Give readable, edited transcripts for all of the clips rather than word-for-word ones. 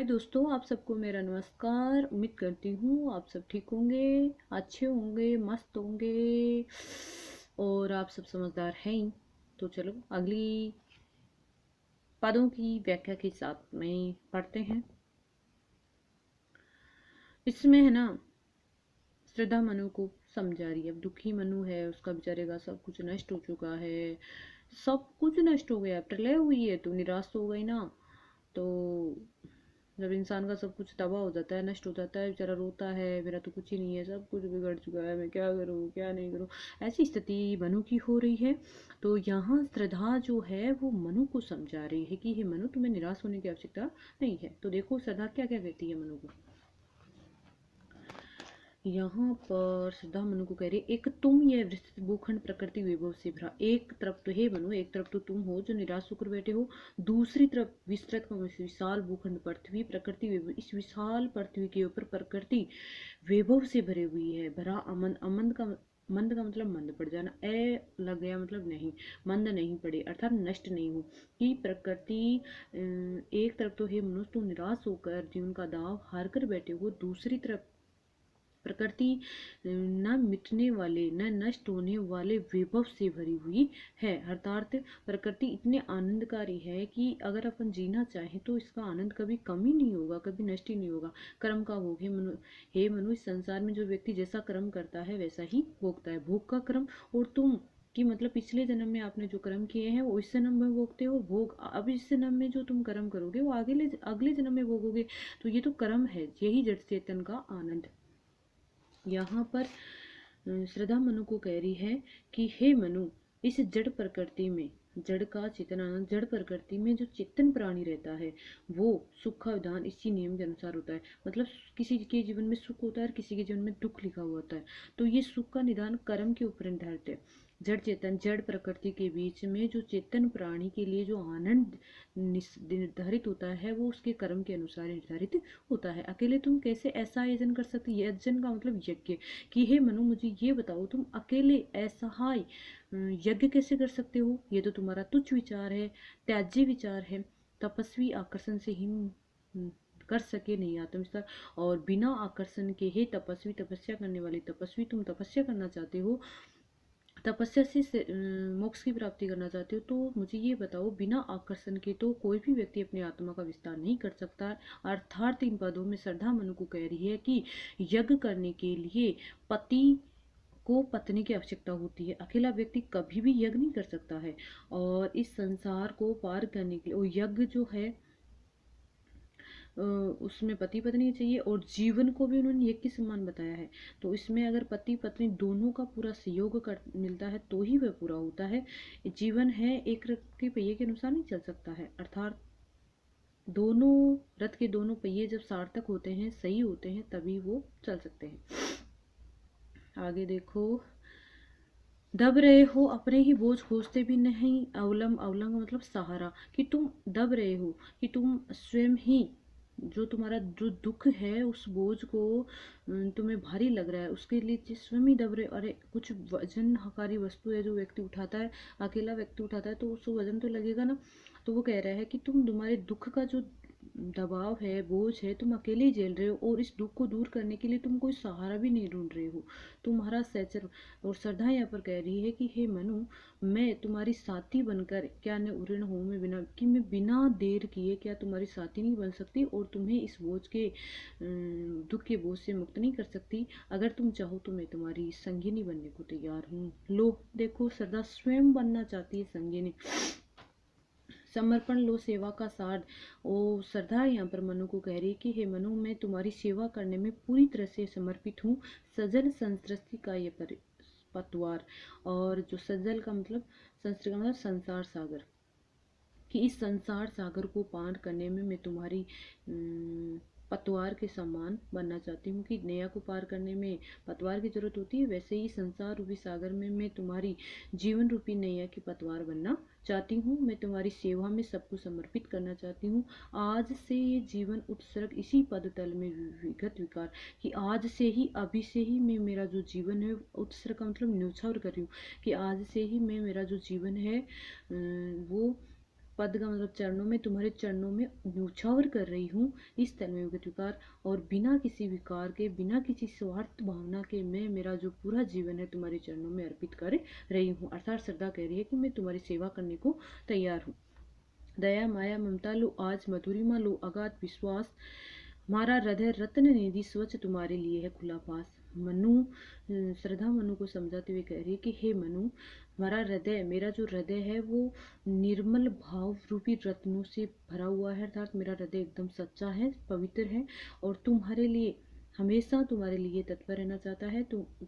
हाय दोस्तों, आप सबको मेरा नमस्कार। उम्मीद करती हूँ आप सब ठीक होंगे, अच्छे होंगे, मस्त होंगे और आप सब समझदार हैं ही। तो चलो अगली पदों की व्याख्या के साथ में पढ़ते हैं। इसमें है ना, श्रद्धा मनु को समझा रही है। अब दुखी मनु है, उसका बेचारे का सब कुछ नष्ट हो चुका है, सब कुछ नष्ट हो गया, प्रलय हुई है तो निराश तो हो गई ना। तो जब इंसान का सब कुछ तबाह हो जाता है, नष्ट हो जाता है, बेचारा रोता है, मेरा तो कुछ ही नहीं है, सब कुछ बिगड़ चुका है, मैं क्या करूँ क्या नहीं करूँ, ऐसी स्थिति मनु की हो रही है। तो यहाँ श्रद्धा जो है वो मनु को समझा रही है कि हे मनु, तुम्हें निराश होने की आवश्यकता नहीं है। तो देखो श्रद्धा क्या क्या कहती है मनु को। यहाँ पर श्रद्धा मनु को कह रही है, एक तुम यह विस्तृत भूखंड प्रकृति वैभव से भरा। एक तरफ तो हे मनु, एक तरफ तो तुम हो जो निराश होकर बैठे हो, दूसरी तरफ विस्तृत विशाल भूखंड पृथ्वी प्रकृति वैभव, इस विशाल पृथ्वी के ऊपर प्रकृति वैभव से भरे हुई है। भरा अमन, अमन का मंद का मतलब मंद पड़ जाना, ए लग गया मतलब नहीं, मंद नहीं पड़े अर्थात नष्ट नहीं हो कि प्रकृति। एक तरफ तो हे मनुष्य तुम निराश होकर जीवन का दाव हार कर बैठे हो, दूसरी तरफ प्रकृति न मिटने वाले न नष्ट होने वाले वैभव से भरी हुई है। अर्थात प्रकृति इतने आनंदकारी है कि अगर अपन जीना चाहें तो इसका आनंद कभी कम ही नहीं होगा, कभी नष्ट ही नहीं होगा। कर्म का भोग हे मनु, इस संसार में जो व्यक्ति जैसा कर्म करता है वैसा ही भोगता है। भोग का कर्म, और तुम कि मतलब पिछले जन्म में आपने जो कर्म किए हैं वो इस जन्म में भोगते हो, भोग अब इस जन्म में जो तुम कर्म करोगे वो अगले जन्म में भोगोगे। तो ये तो कर्म है, यही जड़ चेतन का आनंद। यहाँ पर श्रद्धा मनु को कह रही है कि हे मनु, इस जड़ प्रकृति में, जड़ का चेतन आनंद, जड़ प्रकृति में जो चेतन प्राणी रहता है वो सुख का विधान इसी नियम के अनुसार होता है। मतलब किसी के जीवन में सुख होता है और किसी के जीवन में दुख लिखा हुआ होता है। तो ये सुख का निदान कर्म के ऊपर निर्धारित है। जड़ चेतन, जड़ प्रकृति के बीच में जो चेतन प्राणी के लिए जो आनंद निर्धारित होता है वो उसके कर्म के अनुसार निर्धारित होता है। अकेले तुम कैसे ऐसा आयोजन कर सकते, यजन का मतलब यज्ञ, कि हे मनु मुझे ये बताओ तुम अकेले ऐसा यज्ञ कैसे कर सकते हो। ये तो तुम्हारा तुच्छ विचार है, त्याज्य विचार है। तपस्वी आकर्षण से ही कर सके नहीं आत्मविस्तार, और बिना आकर्षण के हे तपस्वी, तपस्या करने वाले तपस्वी, तुम तपस्या करना चाहते हो, तपस्या से मोक्ष की प्राप्ति करना चाहते हो, तो मुझे ये बताओ बिना आकर्षण के तो कोई भी व्यक्ति अपनी आत्मा का विस्तार नहीं कर सकता। अर्थात इन पदों में श्रद्धा मनु को कह रही है कि यज्ञ करने के लिए पति को पत्नी की आवश्यकता होती है। अकेला व्यक्ति कभी भी यज्ञ नहीं कर सकता है। और इस संसार को पार करने के लिए और यज्ञ जो है उसमें पति पत्नी चाहिए, और जीवन को भी उन्होंने एक के समान बताया है। तो इसमें अगर पति पत्नी दोनों का पूरा सहयोग कर मिलता है तो ही वह पूरा होता है। जीवन है एक रथ के पहिए के अनुसार नहीं चल सकता है। अर्थात दोनों रथ के दोनों पहिए जब सार्थक होते हैं, सही होते हैं, तभी वो चल सकते हैं। आगे देखो, दब रहे हो अपने ही बोझ खोजते भी नहीं। अवलंब, अवलंब मतलब सहारा, कि तुम दब रहे हो, कि तुम स्वयं ही जो तुम्हारा जो दुख है उस बोझ को तुम्हें भारी लग रहा है उसके लिए स्वयं ही दब रहे। अरे कुछ वजनकारी वस्तु है जो व्यक्ति उठाता है, अकेला व्यक्ति उठाता है तो उसको वजन तो लगेगा ना। तो वो कह रहा है कि तुम, तुम्हारे दुख का जो दबाव है, बोझ है, तुम अकेले ही झेल रहे हो, और इस दुख को दूर करने के लिए तुम कोई सहारा भी नहीं ढूंढ रहे हो, तुम्हारा सहचर। और श्रद्धा यहाँ पर कह रही है कि हे मनु, मैं तुम्हारी साथी बनकर क्या न उऋण हूँ, मैं बिना कि मैं बिना देर किए क्या तुम्हारी साथी नहीं बन सकती और तुम्हें इस बोझ के दुख के बोझ से मुक्त नहीं कर सकती। अगर तुम चाहो तो मैं तुम्हारी संगिनी बनने को तैयार हूँ। लो देखो, श्रद्धा स्वयं बनना चाहती है संगिनी। समर्पण लो सेवा का सार। ओ श्रद्धा यहाँ पर मनु को कह रही है कि हे मनु, मैं तुम्हारी सेवा करने में पूरी तरह से समर्पित हूँ। सजल संसृष्टि का ये पतवार, और जो सजल का मतलब, संसृष्टि का मतलब संसार सागर, कि इस संसार सागर को पार करने में मैं तुम्हारी पतवार के समान बनना चाहती हूँ। कि नैया को पार करने में पतवार की जरूरत होती है, वैसे ही संसार रूपी सागर में मैं तुम्हारी जीवन रूपी नैया की पतवार बनना चाहती हूँ। मैं तुम्हारी सेवा में सबको समर्पित करना चाहती हूँ। आज से ये जीवन उत्सर्ग इसी पद तल में विगत विकार, कि आज से ही, अभी से ही मैं मेरा जो जीवन है, उत्सर्ग का मतलब न्यौछावर कर रही हूँ, कि आज से ही मैं मेरा जो जीवन है वो पद का मतलब चरणों में, तुम्हारे चरणों में न्योछावर कर रही हूँ इस तन में विगत विकार, और बिना किसी विकार के, बिना किसी स्वार्थ भावना के मैं मेरा जो पूरा जीवन है तुम्हारे चरणों में अर्पित कर रही हूँ। अर्थात श्रद्धा कह रही है कि मैं तुम्हारी सेवा करने को तैयार हूँ। दया माया ममता लो आज मधुरिमा लो अगाध विश्वास, हमारा हृदय रत्न निधि स्वच्छ तुम्हारे लिए है खुला पास। मनु श्रद्धा मनु को समझाते हुए कह रही है कि हे मनु, हमारा हृदय, मेरा जो हृदय है वो निर्मल भाव रूपी रत्नों से भरा हुआ है, अर्थात मेरा हृदय एकदम सच्चा है, पवित्र है, और तुम्हारे लिए हमेशा तुम्हारे लिए तत्पर रहना चाहता है।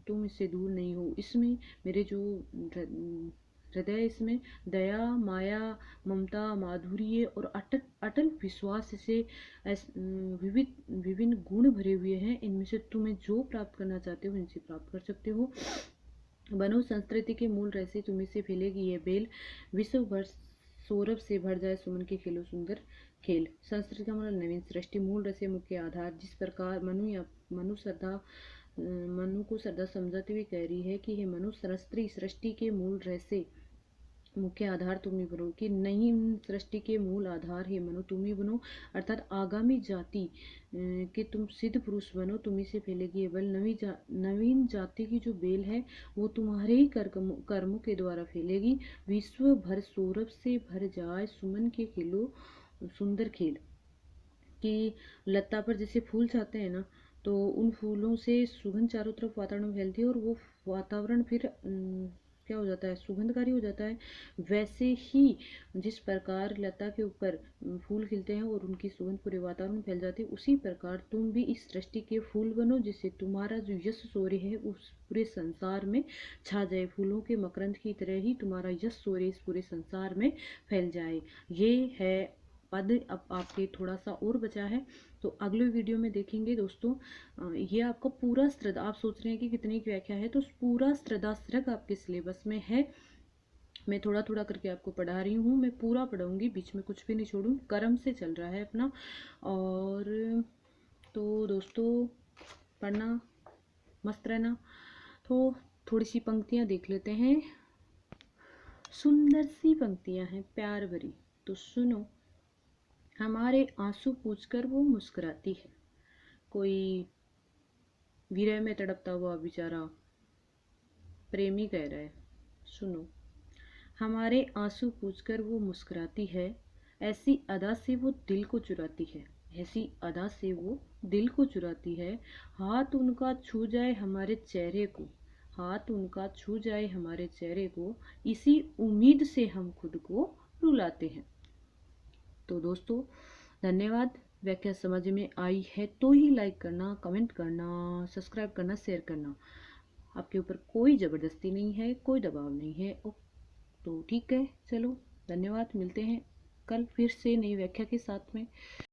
तुम इससे दूर नहीं हो। इसमें मेरे जो हृदय, इसमें दया माया ममता माधुर्य और अटल अटल विश्वास से विभिन्न गुण भरे हुए हैं। इनमें से तुम्हें जो प्राप्त करना चाहते हो इनसे प्राप्त कर सकते हो। बनो संस्कृति के मूल रहस्य तुम्हें से फैलेगी ये बेल, विश्व भर सौरभ से भर जाए सुमन के खेलो सुंदर खेल। संस्कृति का मतलब नवीन सृष्टि, मूल रहस्य मुख्य आधार। जिस प्रकार मनु को श्रद्धा समझाते हुए कह रही है कि हे मनु, सृष्टि के मूल रहस्य मुख्य आधार तुम ही बनो, कि नई सृष्टि के मूल आधार है मनु तुम ही बनो, अर्थात आगामी जाति के तुम सिद्ध पुरुष बनो। तुम्ही से फैलेगी ये बेल, नवीन जाति की जो बेल है वो तुम्हारे ही कर्मों के द्वारा फैलेगी। विश्व भर सौरभ से भर जाए सुमन के खेलो सुंदर खेल, कि लता पर जैसे फूल जाते हैं ना, तो उन फूलों से सुगंध चारों तरफ वातावरण में फैलती है, और वो वातावरण फिर क्या हो जाता है, सुगंधकारी हो जाता है। वैसे ही जिस प्रकार लता के ऊपर फूल खिलते हैं और उनकी सुगंध पूरे वातावरण में फैल जाती है, उसी प्रकार तुम भी इस सृष्टि के फूल बनो, जिससे तुम्हारा जो यश शौर्य है उस पूरे संसार में छा जाए। फूलों के मकरंद की तरह ही तुम्हारा यश शौर्य इस पूरे संसार में फैल जाए। ये है पद। अब आपके थोड़ा सा और बचा है, तो अगले वीडियो में देखेंगे दोस्तों। ये आपका पूरा श्रद्धा, आप सोच रहे हैं कि कितनी की व्याख्या है, तो पूरा श्रद्धाश्रग आपके सिलेबस में है। मैं थोड़ा थोड़ा करके आपको पढ़ा रही हूँ, मैं पूरा पढ़ाऊंगी, बीच में कुछ भी नहीं छोड़ूँ, क्रम से चल रहा है अपना। और तो दोस्तों पढ़ना, मस्त रहना। तो थोड़ी सी पंक्तियाँ देख लेते हैं। सुंदर सी पंक्तियाँ हैं, प्यार भरी, तो सुनो। हमारे आंसू पूछकर वो मुस्कुराती है, कोई विरह में तड़पता हुआ बेचारा प्रेमी कह रहा है, सुनो। हमारे आंसू पूछकर वो मुस्कुराती है, ऐसी अदा से वो दिल को चुराती है, ऐसी अदा से वो दिल को चुराती है। हाथ उनका छू जाए हमारे चेहरे को, हाथ उनका छू जाए हमारे चेहरे को, इसी उम्मीद से हम खुद को रुलाते हैं। तो दोस्तों धन्यवाद। व्याख्या समझ में आई है तो ही लाइक करना, कमेंट करना, सब्सक्राइब करना, शेयर करना। आपके ऊपर कोई ज़बरदस्ती नहीं है, कोई दबाव नहीं है। तो ठीक है, चलो धन्यवाद, मिलते हैं कल फिर से नई व्याख्या के साथ में।